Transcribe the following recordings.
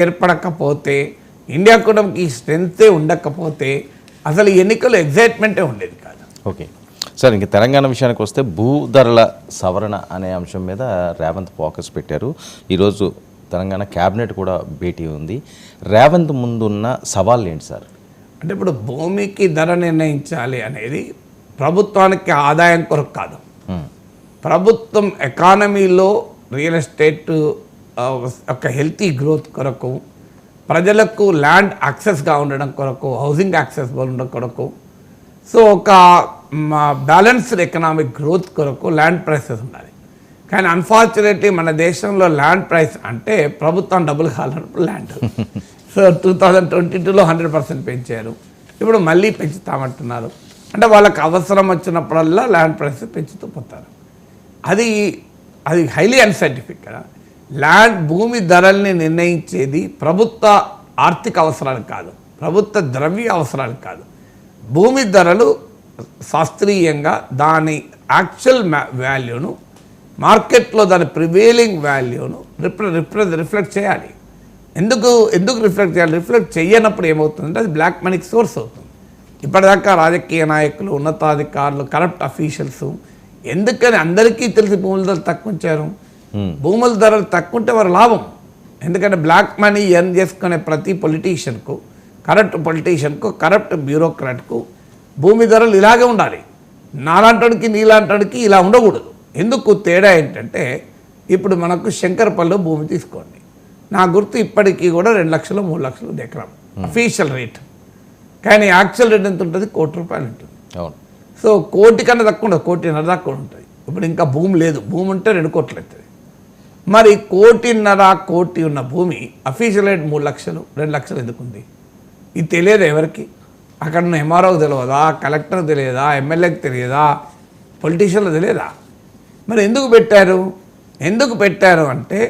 ఏర్పడకపోతే, India కూటమికి స్ట్రెంతే ఉండకపోతే అసలు ఈ ఎన్నికలు ఎగ్జైట్మెంటే ఉండేది కాదు. ఓకే సార్, ఇంక తెలంగాణ విషయానికి వస్తే భూధరల సవరణ అనే అంశం మీద రేవంత్ ఫోకస్ పెట్టారు. ఈరోజు తెలంగాణ క్యాబినెట్ కూడా భేటీ ఉంది. రేవంత్ ముందున్న సవాళ్ళు ఏంటి సార్? అంటే ఇప్పుడు భూమికి ధర నిర్ణయించాలి అనేది ప్రభుత్వానికి ఆదాయం కొరకు కాదు. ప్రభుత్వం ఎకానమీలో రియల్ ఎస్టేట్ ఒక హెల్తీ గ్రోత్ కొరకు, ప్రజలకు ల్యాండ్ యాక్సెస్గా ఉండడం కొరకు, హౌసింగ్ యాక్సెస్గా ఉండడం కొరకు, సో ఒక బ్యాలెన్స్డ్ ఎకనామిక్ గ్రోత్ కొరకు ల్యాండ్ ప్రైసెస్ ఉండాలి. కానీ అన్ఫార్చునేట్లీ మన దేశంలో ల్యాండ్ ప్రైస్ అంటే ప్రభుత్వం డబ్బులు కావాలన్నప్పుడు ల్యాండ్ సో 2022లో 100% పెంచారు. ఇప్పుడు మళ్ళీ పెంచుతామంటున్నారు. అంటే వాళ్ళకి అవసరం వచ్చినప్పుడల్లా ల్యాండ్ ప్రైస్ పెంచుతూ పోతారు. అది హైలీ అన్సైంటిఫిక్ కదా. భూమి ధరల్ని నిర్ణయించేది ప్రభుత్వ ఆర్థిక అవసరాలు కాదు, ప్రభుత్వ ద్రవ్య అవసరాలు కాదు. భూమి ధరలు శాస్త్రీయంగా దాని యాక్చువల్ వాల్యూను, మార్కెట్లో దాని ప్రివేలింగ్ వాల్యూను రిఫ్లెక్ట్ చేయాలి. ఎందుకు రిఫ్లెక్ట్ చేయాలి? రిఫ్లెక్ట్ చేయనప్పుడు ఏమవుతుందంటే అది బ్లాక్ మనీకి సోర్స్ అవుతుంది. ఇప్పటిదాకా రాజకీయ నాయకులు, ఉన్నతాధికారులు, కరప్ట్ అఫీషియల్స్ ఎందుకని అందరికీ తెలిసి భూముల ధరలు తక్కువ ఉంచారు. భూముల ధరలు తక్కువ ఉంటే వారు లాభం. ఎందుకంటే బ్లాక్ మనీ ఎర్న్ చేసుకునే ప్రతి పొలిటీషియన్కు, కరప్ట్ పొలిటీషియన్కు, కరప్ట్ బ్యూరోక్రాట్కు భూమి ధరలు ఇలాగే ఉండాలి. నాలాంటికి నీలాంటికి ఇలా ఉండకూడదు. ఎందుకు తేడా ఏంటంటే, ఇప్పుడు మనకు శంకరపల్లిలో భూమి తీసుకోండి, నా గుర్తు ఇప్పటికీ కూడా 2 లక్షలు 3 లక్షలు ఎకరం అఫీషియల్ రేట్. కానీ యాక్చువల్ రేట్ ఎంత ఉంటుంది? ₹1,00,00,000 ఉంటుంది. సో 1,00,00,000 కన్నా తక్కువ ఉండదు, 1,50,00,000 దాకా ఉంటుంది. ఇప్పుడు ఇంకా భూమి లేదు. భూమి ఉంటే 2 కోట్లు అవుతుంది. మరి 1,50,00,000 ఉన్న భూమి అఫీషియల్ రేట్ 3 లక్షలు, 2 లక్షలు ఎందుకుంది? ఇది తెలియదు ఎవరికి. అక్కడ ఉన్న ఎంఆర్ఓకి తెలియదా, కలెక్టర్కి తెలియదా, ఎమ్మెల్యేకి తెలియదా, పొలిటీషియన్లకు తెలియదా? మరి ఎందుకు పెట్టారు అంటే,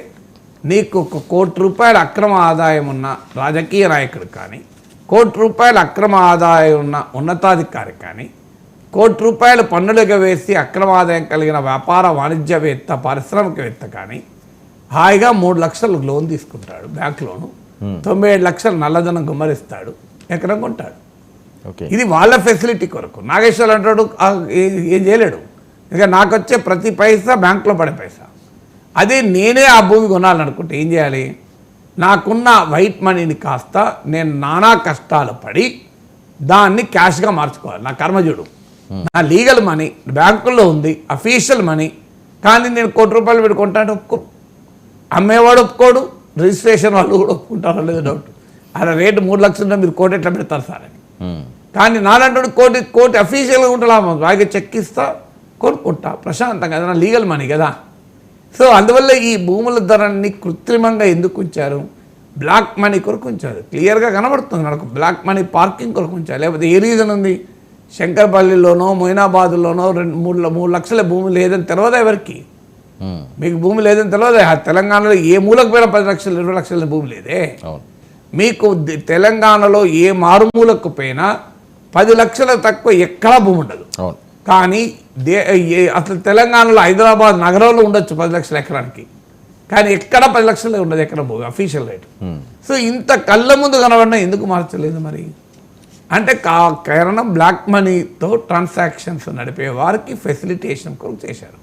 నీకు ₹1,00,00,000 అక్రమ ఆదాయం ఉన్న రాజకీయ నాయకుడు కానీ, ₹1,00,00,000 అక్రమ ఆదాయం ఉన్న ఉన్నతాధికారి కానీ, ₹1,00,00,000 పన్నులుగా వేసి అక్రమ ఆదాయం కలిగిన వ్యాపార వాణిజ్యవేత్త, పారిశ్రామికవేత్త కానీ హాయిగా 3 లక్షలు లోన్ తీసుకుంటాడు, బ్యాంక్ లోను, 97 లక్షలు నల్లధనం గుమ్మరిస్తాడు, ఎకరం కొంటాడు. ఇది వాళ్ళ ఫెసిలిటీ కొరకు. నాగేశ్వర్ అంటాడు ఏం చేయలేడు, ఇక నాకు వచ్చే ప్రతి పైసా బ్యాంకులో పడే పైసా. అదే నేనే ఆ భూమి కొనాలనుకుంటే ఏం చేయాలి? నాకున్న వైట్ మనీని కాస్త నేను నానా కష్టాలు పడి దాన్ని క్యాష్గా మార్చుకోవాలి. నా కర్మజుడు, నా లీగల్ మనీ బ్యాంకుల్లో ఉంది, అఫీషియల్ మనీ. కానీ నేను ₹1,00,00,000 పెట్టి కొంటాను, ఒప్పుకోరు. అమ్మేవాడు ఒప్పుకోడు, రిజిస్ట్రేషన్ వాళ్ళు కూడా ఒప్పుకుంటారో లేదో డౌట్. అలా రేటు 3 లక్షలు మీరు కోటి ఎట్లా పెడతారు సార్ అని. కానీ నాలంటాడు కోటి అఫీషియల్గా ఉంటా, బాగా చెక్ ఇస్తా, కొనుక్కుంటా ప్రశాంతంగా, నా లీగల్ మనీ కదా. సో అందువల్ల ఈ భూముల ధరని కృత్రిమంగా ఎందుకు ఉంచారు? బ్లాక్ మనీ కొరకు ఉంచారు. క్లియర్గా కనబడుతుంది మనకు. బ్లాక్ మనీ పార్కింగ్ కొరకు ఉంచారు. లేకపోతే ఏ రీజన్ ఉంది? శంకర్పల్లిలోనో మొయినాబాద్లోనో 3 లక్షల భూమి లేదని తెలియదా ఎవరికి? మీకు భూమి లేదని తెలియదా? తెలంగాణలో ఏ మూలకు పోయినా 10 లక్షలు 20 లక్షల భూమి లేదే. మీకు తెలంగాణలో ఏ మారుమూలకు పోయినా 10 లక్షల తక్కువ ఎక్కడా భూమి ఉండదు. కానీ అసలు తెలంగాణలో హైదరాబాద్ నగరంలో ఉండొచ్చు 10 లక్షల ఎకరానికి, కానీ ఎక్కడ 10 లక్షలు ఉండదు ఎకరం భూమి అఫీషియల్ రేట్. సో ఇంత కళ్ళ ముందు కనబడినా ఎందుకు మార్చలేదు మరి? అంటే కారణం బ్లాక్ మనీతో ట్రాన్సాక్షన్స్ నడిపే వారికి ఫెసిలిటేషన్ కొరకు చేశారు.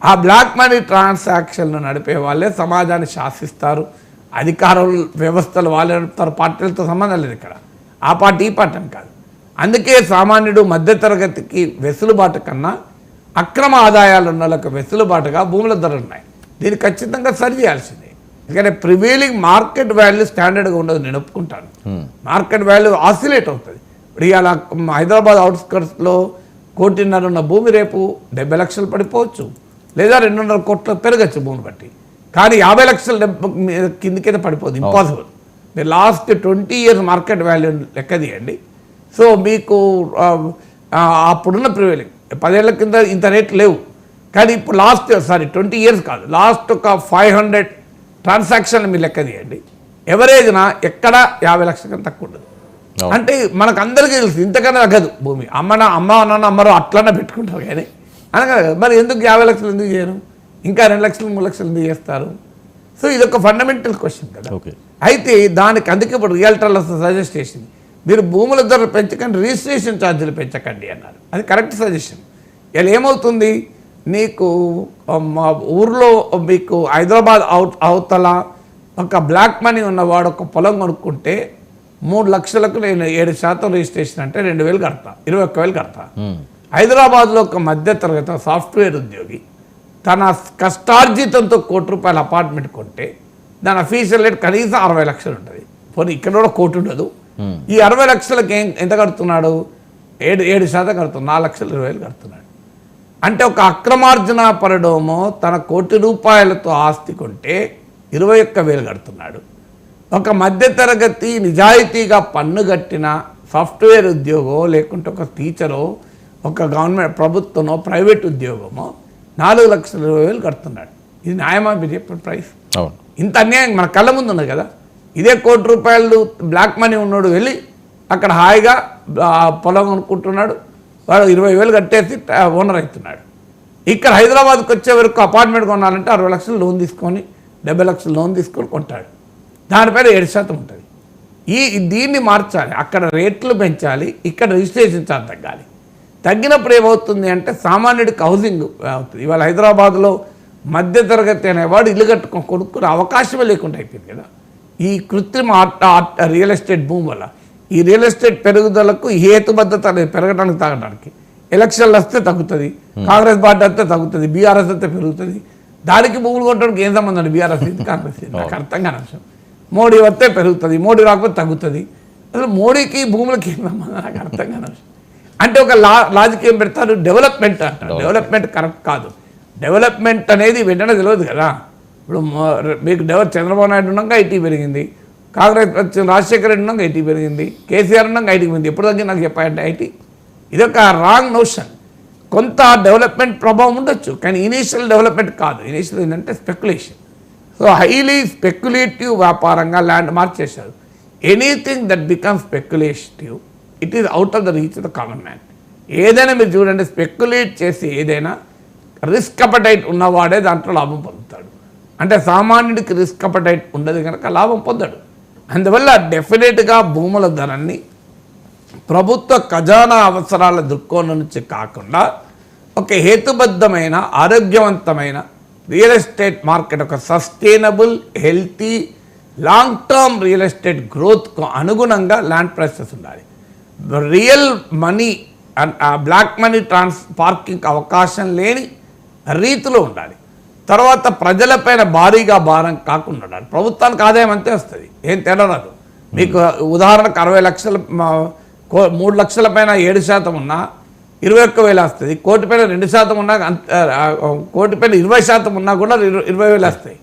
ఆ బ్లాక్ మనీ ట్రాన్సాక్షన్లు నడిపే వాళ్ళే సమాజాన్ని శాసిస్తారు. అధికారుల వ్యవస్థలు వాళ్ళే నడుపుతారు. పార్టీలతో సంబంధం లేదు ఇక్కడ. ఆ పార్టీ ఈ పార్టీ అని కాదు. అందుకే సామాన్యుడు, మధ్యతరగతికి వెసులుబాటు కన్నా అక్రమ ఆదాయాలు ఉన్న వాళ్ళకి వెసులుబాటుగా భూముల ధరలు ఉన్నాయి. దీన్ని ఖచ్చితంగా సరి చేయాల్సిందే. ఎందుకంటే ప్రివేలింగ్ మార్కెట్ వాల్యూ స్టాండర్డ్గా ఉండదు, నేను ఒప్పుకుంటాను. మార్కెట్ వాల్యూ ఆసిలేట్ అవుతుంది. ఇప్పుడు ఇవాళ హైదరాబాద్ అవుట్స్కర్ట్స్లో 1,50,00,000 ఉన్న భూమి రేపు 70 లక్షలు పడిపోవచ్చు, లేదా 200 కోట్లు పెరగచ్చు భూమిని బట్టి. కానీ 50 లక్షల కిందకైతే పడిపోదు, ఇంపాసిబుల్. మీరు లాస్ట్ 20 ఇయర్స్ మార్కెట్ వాల్యూ లెక్క తీయండి. సో మీకు అప్పుడున్న ప్రివేలింగ్ 10 ఏళ్ల కింద ఇంత రేట్లు లేవు. కానీ ఇప్పుడు 20 ఇయర్స్ కాదు, లాస్ట్ ఒక 500 ట్రాన్సాక్షన్లు మీరు లెక్క తీయండి, ఎవరేజ్న ఎక్కడ 50 లక్షల కన్నా తక్కువ ఉండదు. అంటే మనకు అందరికీ తెలుసు ఇంతకన్నా తగ్గదు భూమి. అమ్మ నాన్న అమ్మరు అట్లనే పెట్టుకుంటారు. కానీ అనగా మరి ఎందుకు 50 లక్షలు ఎందుకు చేయరు? ఇంకా 2 లక్షలు 3 లక్షలు ఎందుకు చేస్తారు? సో ఇదొక ఫండమెంటల్ క్వశ్చన్ కదా. అయితే దానికి అందుకే ఇప్పుడు రియల్టర్లు సజెస్ట్ చేసింది, మీరు భూముల ధరలు పెంచకండి, రిజిస్ట్రేషన్ ఛార్జీలు పెంచకండి అన్నారు. అది కరెక్ట్ సజెషన్. ఇలా ఏమవుతుంది, నీకు మా ఊర్లో మీకు హైదరాబాద్ అవతల ఒక బ్లాక్ మనీ ఉన్నవాడు ఒక పొలం కొనుక్కుంటే 3 లక్షలకు నేను 7% రిజిస్ట్రేషన్ అంటే 2,000 కడతా, 21,000 కడతా. హైదరాబాద్లో ఒక మధ్యతరగతి సాఫ్ట్వేర్ ఉద్యోగి తన కష్టార్జితంతో ₹1,00,00,000 అపార్ట్మెంట్ కొంటే దాని అఫీషియల్ రేట్ కనీసం 60 లక్షలు ఉంటుంది. పోనీ ఇక్కడ కూడా 1,00,00,000 ఉండదు. ఈ 60 లక్షలకి ఎంత కడుతున్నాడు, 7% కడుతున్నాడు, 4,20,000 కడుతున్నాడు. అంటే ఒక అక్రమార్జన పరడోమో తన ₹1,00,00,000 ఆస్తి కొంటే 21,000 కడుతున్నాడు. ఒక మధ్యతరగతి నిజాయితీగా పన్ను కట్టిన సాఫ్ట్వేర్ ఉద్యోగమో లేకుంటే ఒక టీచరో ఒక గవర్నమెంట్ ప్రభుత్వమో ప్రైవేట్ ఉద్యోగమో 4,20,000 కడుతున్నాడు. ఇది న్యాయమా మీరు చెప్పిన ప్రైస్? ఇంత అన్యాయం మన కళ్ళ ముందు ఉన్నది కదా. ఇదే ₹1,00,00,000 బ్లాక్ మనీ ఉన్నాడు వెళ్ళి అక్కడ హాయిగా పొలం కొనుక్కుంటున్నాడు, వాడు 20,000 కట్టేసి ఓనర్ అవుతున్నాడు. ఇక్కడ హైదరాబాద్కి వచ్చే వరకు అపార్ట్మెంట్ కొనాలంటే 60 లక్షలు లోన్ తీసుకొని 70 లక్షలు లోన్ తీసుకొని కొంటాడు. దానిపైన 7% ఉంటుంది. దీన్ని మార్చాలి, అక్కడ రేట్లు పెంచాలి, ఇక్కడ రిజిస్ట్రేషన్ ఛార్జ్ తగ్గాలి. తగ్గినప్పుడు ఏమవుతుంది అంటే సామాన్యుడికి హౌసింగ్ అవుతుంది. ఇవాళ హైదరాబాద్లో మధ్యతరగతి అనేవాడు ఇల్లు కొనుక్కునే అవకాశమే లేకుండా అయిపోయింది కదా ఈ కృత్రిమ రియల్ ఎస్టేట్ భూమి వల్ల. ఈ రియల్ ఎస్టేట్ పెరుగుదలకు హేతుబద్ధత అనేది పెరగడానికి తాగడానికి. ఎలక్షన్లు వస్తే తగ్గుతుంది, కాంగ్రెస్ పార్టీ వస్తే తగ్గుతుంది, బీఆర్ఎస్ వస్తే పెరుగుతుంది. దానికి భూములు కొట్టడానికి ఏం సంబంధం అండి బీఆర్ఎస్ కాంగ్రెస్? నాకు అర్థం కాని అంశం. మోడీ వస్తే పెరుగుతుంది, మోడీ రాకపోతే తగ్గుతుంది. అసలు మోడీకి భూములకి ఏం సంబంధం నాకు అర్థం కాని అంశం. అంటే ఒక లాజిక్ ఏం పెడతారు, డెవలప్మెంట్ అంటారు. డెవలప్మెంట్ కరెక్ట్ కాదు. డెవలప్మెంట్ అనేది వెంటనే తెలియదు కదా. ఇప్పుడు మీకు చంద్రబాబు నాయుడు ఉన్నాక ఐటీ పెరిగింది, కాంగ్రెస్ రాజశేఖర రెడ్డి ఉన్నాక ఐటీ పెరిగింది, కేసీఆర్ ఉన్నాక ఐటీ పెరిగింది. ఎప్పుడు తగ్గి నాకు చెప్పాయంటే ఐటీ ఇదొక రాంగ్ నోషన్. కొంత డెవలప్మెంట్ ప్రభావం ఉండొచ్చు, కానీ ఇనీషియల్ డెవలప్మెంట్ కాదు. ఇనీషియల్ ఏంటంటే స్పెక్యులేషన్. సో హైలీ స్పెక్యులేటివ్ వ్యాపారంగా ల్యాండ్ మార్చేశారు. Anything that become speculative it is out of the reach of the common man. ఏదైనా మీరు చూడండి, స్పెక్యులేట్ చేసి ఏదైనా రిస్క్ అపటైట్ ఉన్నవాడే దాంట్లో లాభం పొందుతాడు. అంటే సామాన్యుడికి రిస్క్ అపటైట్ ఉండదు కనుక లాభం పొందాడు. అందువల్ల డెఫినెట్గా భూముల ధరని ప్రభుత్వ ఖజానా అవసరాల దృక్కోణం నుంచి కాకుండా ఒక హేతుబద్ధమైన ఆరోగ్యవంతమైన రియల్ ఎస్టేట్ మార్కెట్, ఒక sustainable healthy long term real estate గ్రోత్కు అనుగుణంగా ల్యాండ్ ప్రైసెస్ ఉండాలి. Real money black money parking అవకాశం లేని రీతిలో ఉండాలి. తర్వాత ప్రజలపైన భారీగా భారం కాకుండా ఉండాలి. ప్రభుత్వానికి ఆదాయం అంతే వస్తుంది, ఏం తేడా రాదు. మీకు ఉదాహరణకు 60 లక్షల 3 లక్షల పైన 7% ఉన్నా 21,000 వస్తుంది. కోటి పైన 2% ఉన్నా, కోటి పైన 20% ఉన్నా కూడా 20,000 వస్తాయి.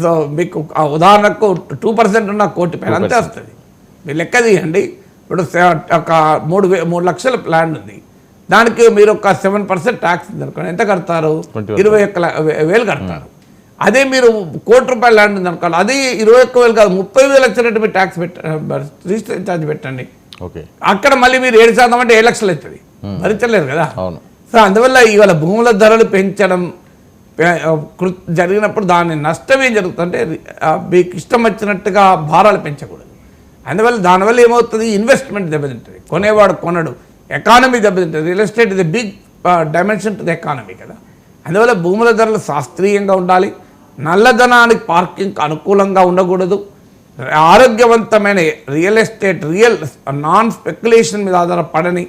సో మీకు ఉదాహరణకు 2% ఉన్న కోటి పైన అంతే వస్తుంది. మీరు లెక్క తీయండి. ఇప్పుడు ఒక 3 లక్షల ల్యాండ్ ఉంది, దానికి మీరు ఒక 7% ట్యాక్స్ అనుకోండి, ఎంత కడతారు? 21,000 కడతారు. అదే మీరు ₹1,00,00,000 ల్యాండ్ ఉంది అనుకోండి, అది 21,000 కాదు 30,000 వచ్చినట్టు మీరు ట్యాక్స్ రిజిస్ట్రేషన్ ఛార్జ్ పెట్టండి. అక్కడ మళ్ళీ మీరు 7% అంటే 7 లక్షలు అవుతుంది, భరించలేరు కదా. సో అందువల్ల ఇవాళ భూముల ధరలు పెంచడం జరిగినప్పుడు దాని నష్టం ఏం జరుగుతుందంటే మీకు ఇష్టం వచ్చినట్టుగా భారాలు పెంచకూడదు. అందువల్ల దానివల్ల ఏమవుతుంది, ఇన్వెస్ట్మెంట్ దెబ్బతింటుంది, కొనేవాడు కొనడు, ఎకానమీ దెబ్బతింటుంది. రియల్ ఎస్టేట్ ఇది big dimension to the economy కదా. అందువల్ల భూముల ధరలు శాస్త్రీయంగా ఉండాలి, నల్లధనానికి పార్కింగ్ అనుకూలంగా ఉండకూడదు, ఆరోగ్యవంతమైన రియల్ ఎస్టేట్ నాన్ స్పెక్యులేషన్ మీద ఆధారపడని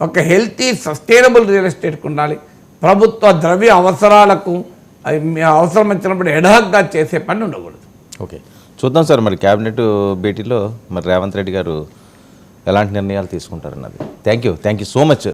ఒక హెల్తీ సస్టైనబుల్ రియల్ ఎస్టేట్కి ఉండాలి. ప్రభుత్వ ద్రవ్య అవసరాలకు అవసరం వచ్చినప్పుడు ఎడహగ్గా చేసే పని ఉండకూడదు. ఓకే, చూద్దాం సార్ మరి క్యాబినెట్ భేటీలో మరి రేవంత్ రెడ్డి గారు ఎలాంటి నిర్ణయాలు తీసుకుంటారన్నది. Thank you so much.